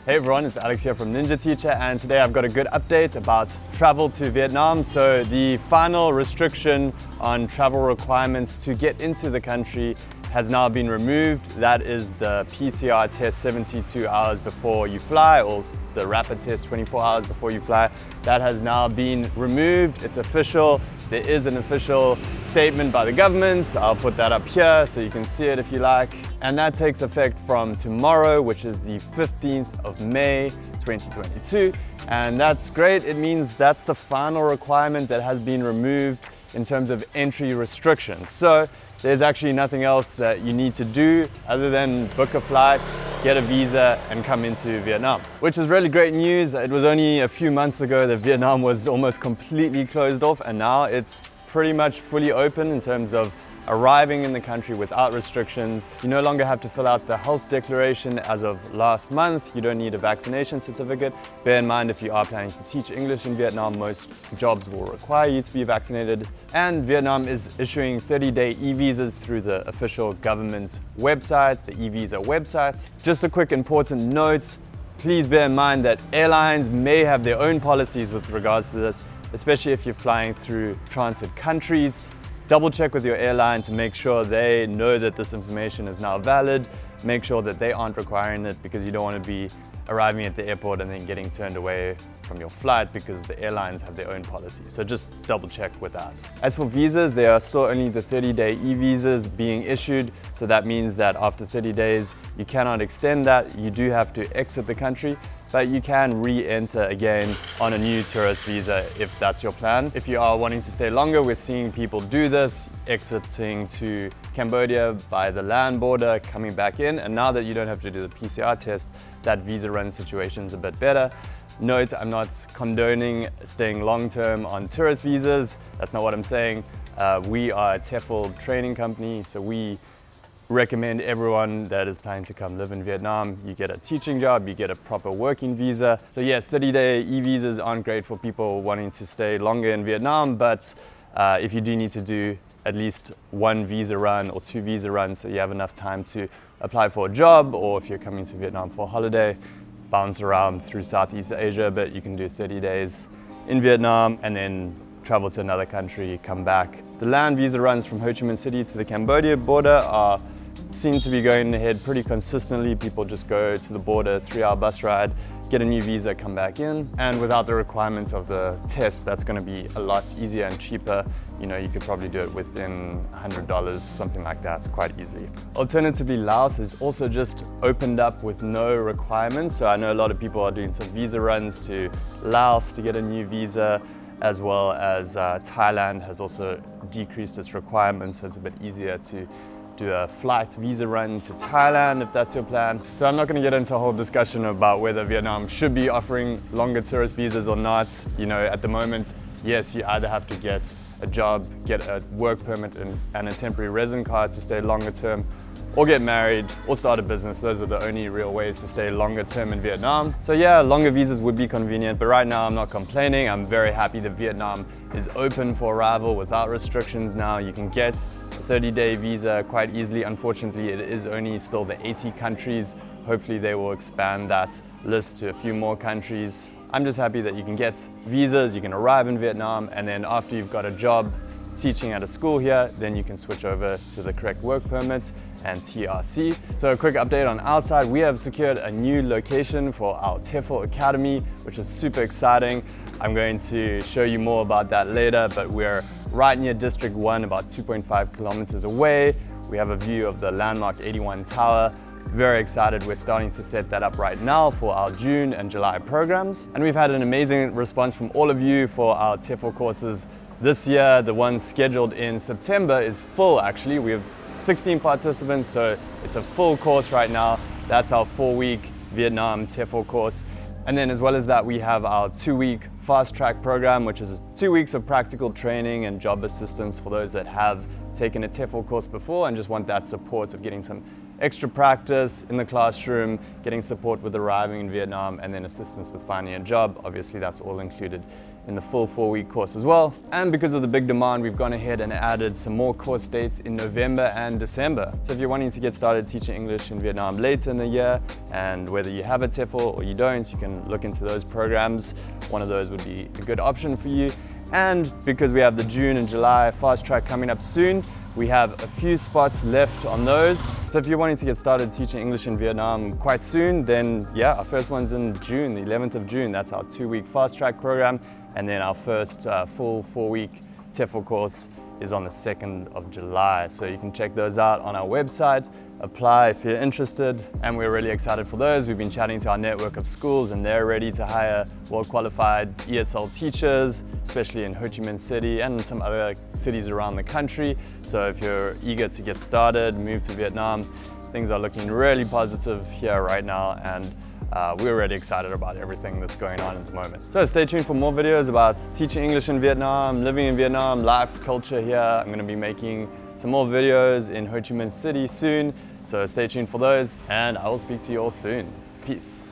Hey everyone, it's Alex here from Ninja Teacher, and today I've got a good update about travel to Vietnam. So the final restriction on travel requirements to get into the country has now been removed. That is the PCR test 72 hours before you fly, or the rapid test 24 hours before you fly. That has now been removed. It's official. There is an official statement by the government. I'll put that up here so you can see it if you like. And that takes effect from tomorrow, which is the 15th of May, 2022. And that's great. It means that's the final requirement that has been removed in terms of entry restrictions. So there's actually nothing else that you need to do other than book a flight, get a visa, and come into Vietnam, which is really great news. It was only a few months ago that Vietnam was almost completely closed off, and now it's pretty much fully open in terms of arriving in the country without restrictions. You no longer have to fill out the health declaration as of last month. You don't need a vaccination certificate. Bear in mind, if you are planning to teach English in Vietnam, most jobs will require you to be vaccinated. And Vietnam is issuing 30-day e-visas through the official government website, the e-visa website. Just a quick important note, please bear in mind that airlines may have their own policies with regards to this, especially if you're flying through transit countries. Double check with your airline to make sure they know that this information is now valid. Make sure that they aren't requiring it, because you don't want to be arriving at the airport and then getting turned away from your flight because the airlines have their own policy. So just double check with that. As for visas, there are still only the 30-day e-visas being issued. So that means that after 30 days, you cannot extend that. You do have to exit the country, but you can re-enter again on a new tourist visa if that's your plan. If you are wanting to stay longer, we're seeing people do this, exiting to Cambodia by the land border, coming back in. And now that you don't have to do the PCR test, that visa run situation is a bit better. Note, I'm not condoning staying long-term on tourist visas. That's not what I'm saying. We are a TEFL training company, so we recommend everyone that is planning to come live in Vietnam, you get a teaching job, you get a proper working visa. So yes, 30-day e-visas aren't great for people wanting to stay longer in Vietnam, but if you do need to do at least one visa run or two visa runs, so you have enough time to apply for a job, or if you're coming to Vietnam for a holiday, bounce around through Southeast Asia, but you can do 30 days in Vietnam and then travel to another country, come back. The land visa runs from Ho Chi Minh City to the Cambodia border seem to be going ahead pretty consistently. People just go to the border, 3-hour bus ride, get a new visa, come back in. And without the requirements of the test, that's going to be a lot easier and cheaper. You know, you could probably do it within $100, something like that, quite easily. Alternatively, Laos has also just opened up with no requirements. So I know a lot of people are doing some visa runs to Laos to get a new visa, as well as Thailand has also decreased its requirements, so it's a bit easier to do a flight visa run to Thailand if that's your plan. So I'm not going to get into a whole discussion about whether Vietnam should be offering longer tourist visas or not. You know, at the moment, yes, you either have to get a job, get a work permit and a temporary resident card to stay longer term, or get married, or start a business. Those are the only real ways to stay longer term in Vietnam. So yeah, longer visas would be convenient, but right now I'm not complaining. I'm very happy that Vietnam is open for arrival without restrictions now. You can get a 30-day visa quite easily. Unfortunately, it is only still the 80 countries. Hopefully they will expand that list to a few more countries. I'm just happy that you can get visas, you can arrive in Vietnam, and then after you've got a job teaching at a school here, then you can switch over to the correct work permit and TRC. So a quick update on our side, we have secured a new location for our TEFL Academy, which is super exciting. I'm going to show you more about that later, but we're right near District 1, about 2.5 kilometers away. We have a view of the landmark 81 Tower. Very excited. We're starting to set that up right now for our June and July programs. And we've had an amazing response from all of you for our TEFL courses this year. The one scheduled in September is full actually. We have 16 participants, so it's a full course right now. That's our 4-week Vietnam TEFL course. And then as well as that, we have our 2-week fast track program, which is 2 weeks of practical training and job assistance for those that have taken a TEFL course before and just want that support of getting some extra practice in the classroom, getting support with arriving in Vietnam, and then assistance with finding a job. Obviously, that's all included in the full 4-week course as well. And because of the big demand, we've gone ahead and added some more course dates in November and December. So if you're wanting to get started teaching English in Vietnam later in the year, and whether you have a TEFL or you don't, you can look into those programs. One of those would be a good option for you. And because we have the June and July fast track coming up soon, we have a few spots left on those. So if you're wanting to get started teaching English in Vietnam quite soon, then yeah, our first one's in June, the 11th of June. That's our 2-week fast track program. And then our first full 4-week TEFL course is on the 2nd of July. So you can check those out on our website, apply if you're interested, and we're really excited for those. We've been chatting to our network of schools and they're ready to hire well-qualified ESL teachers, especially in Ho Chi Minh City and some other cities around the country. So if you're eager to get started, move to Vietnam, things are looking really positive here right now, and we're really excited about everything that's going on at the moment. So stay tuned for more videos about teaching English in Vietnam, living in Vietnam, life, culture here. I'm going to be making some more videos in Ho Chi Minh City soon, so stay tuned for those, and I will speak to you all soon. Peace.